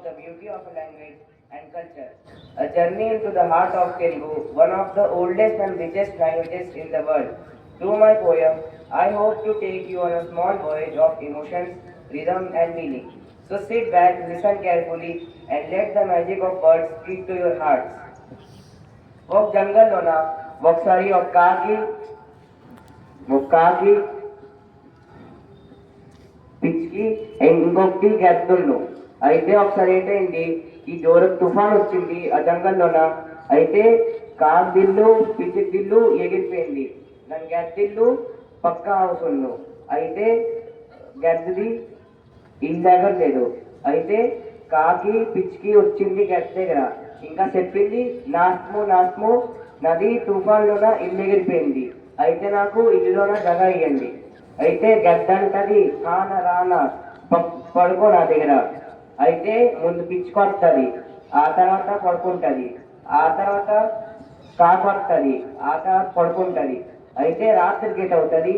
of the beauty of a language and culture. A journey into the heart of Telugu, one of the oldest and richest languages in the world. Through my poem, I hope to take you on a small voyage of emotions, rhythm, and meaning. So sit back, listen carefully, and let the magic of words speak to your hearts. ఒక జంగల్లోన ఒకసారి ఒక కాకి పిచ్చికి ఇంకొకటి గెద్దలు. అయితే ఒకసారి ఏంటండి, ఈ జోరు తుఫాన్ వచ్చింది ఆ జంగల్లోన. అయితే కాకిదిల్లు పిచ్చిదిల్లు ఎగిరిపోయింది. దాని గెద్దిల్లు పక్క హౌస్ ఉండు. అయితే గెద్దది ఇల్లు ఎగరలేదు. అయితే కాకి పిచ్చికి వచ్చింది గెద్ద దగ్గర. ఇంకా చెప్పింది, నాశము నది తుఫాన్లోన ఇల్లు ఎగిరిపోయింది. అయితే నాకు ఇల్లులోన జగ ఇయ్యండి. అయితే గద్ద అంటది, రానా పడుకో నా దగ్గర. అయితే ముందు పిచ్చుకొస్తుంది, ఆ తర్వాత పడుకుంటుంది, ఆ తర్వాత కాకొస్తుంది, ఆ తర్వాత పడుకుంటుంది. అయితే రాత్రి గేట్ అవుతుంది,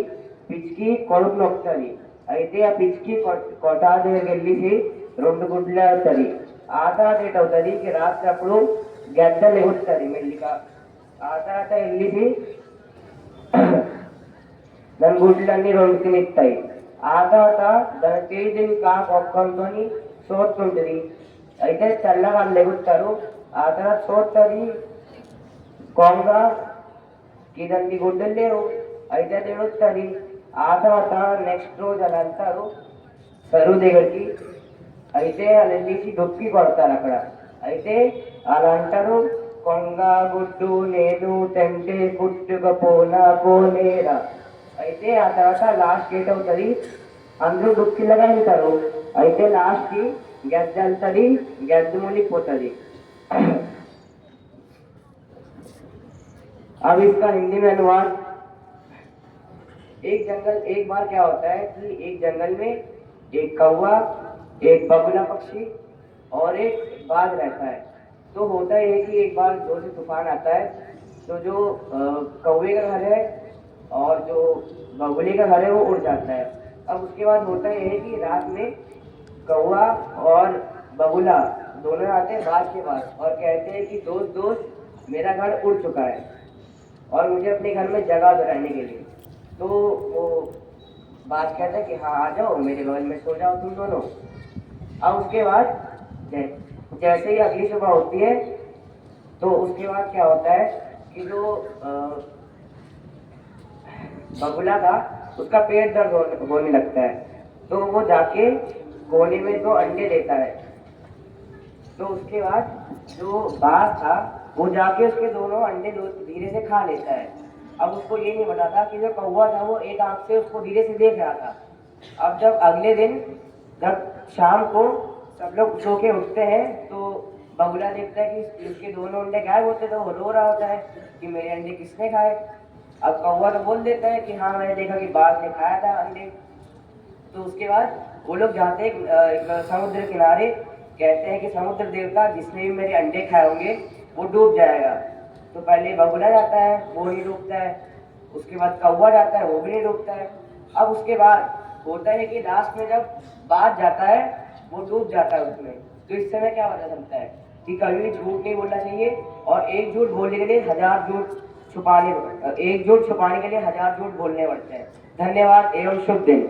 పిచ్చికి కొడుకు నొక్కుతుంది. అయితే ఆ పిచ్చికి కొట్టా దగ్గరికి వెళ్ళేసి 2 గుడ్లు అవుతుంది. ఆ తర్వాత ఏటవుతుంది, రాత్రి అప్పుడు గద్ద లెగుస్తుంది మెల్లిగా. ఆ తర్వాత వెళ్ళేసి దాని గుడ్లన్నీ 2 తినిస్తాయి. ఆ తర్వాత దాని తేజీని ఒక్కంతో సోర్తుంటుంది. అయితే తెల్లగా లెగుస్తారు. ఆ తర్వాత సోర్తుంది కొంగ, దానికి గుడ్డలు లేవు. అయితే అది ఎడుస్తుంది. ఆ తర్వాత నెక్స్ట్ రోజు అలా వెళ్తారు చెరువు దగ్గరికి. అయితే అలా వెళ్ళేసి డొక్కి కొడతారు అక్కడ. అయితే అలా అంటారు, కొంగ గుడ్డు నేను తెంటే పోనేరా. అయితే ఆ తర్వాత లాస్ట్ గేట్ అవుతుంది, అందరూ డొక్కిలాగా వెళ్తారు. అయితే లాస్ట్కి గద్ద వెళ్తుంది, గద్ద మునిగిపోతుంది. अब इसका हिंदी में अनुवाद। एक बार क्या होता है कि एक जंगल में एक कौवा, एक बगुला पक्षी और एक बाज रहता है। तो होता है कि एक बार जोर से तूफान आता है, तो जो कौवे का घर है और जो बगुले का घर है वो उड़ जाता है। अब उसके बाद होता है कि रात में कौवा और बगुला दोनों आते हैं बाज के पास और कहते हैं कि दोस्त मेरा घर उड़ चुका है और मुझे अपने घर में जगह दो रहने के लिए। तो वो बात कहता है कि हाँ आ जाओ, मेरे बगल में सो जाओ तुम दोनों। अब उसके बाद जैसे ही अगली सुबह होती है, तो उसके बाद क्या होता है कि जो बगुला था उसका पेट दर्द होने लगता है। तो वो जाके कोने में 2 अंडे देता है। तो उसके बाद जो बाज था वो जाके उसके दोनों अंडे धीरे से खा लेता है। अब उसको ये नहीं पता था कि जो कौवा था वो एक आंख से उसको धीरे से देख रहा था। अब जब अगले दिन जब शाम को सब लोग सो के उठते हैं, तो बगुला देखता है कि उसके दोनों अंडे गायब होते, तो वो रो रहा होता है कि मेरे अंडे किसने खाए। अब कौवा तो बोल देता है कि हाँ मैंने देखा कि बाज ने खाया था अंडे। तो उसके बाद वो लोग जाते हैं एक समुद्र किनारे, कहते हैं कि समुद्र देवता जिसने भी मेरे अंडे खाए होंगे वो डूब जाएगा। तो पहले बगुला जाता है, वो नहीं डूबता है। उसके बाद कौवा जाता है, वो भी नहीं डूबता है। अब उसके बाद होता है कि लास्ट में जब बाज जाता है वो डूब जाता है उसमें। तो इस समय क्या पता चलता है कि कभी भी झूठ नहीं बोलना चाहिए और एक झूठ बोलने के लिए 1000 झूठ छुपाने के लिए 1000 झूठ बोलने पड़ते हैं। धन्यवाद एवं शुभ दिन।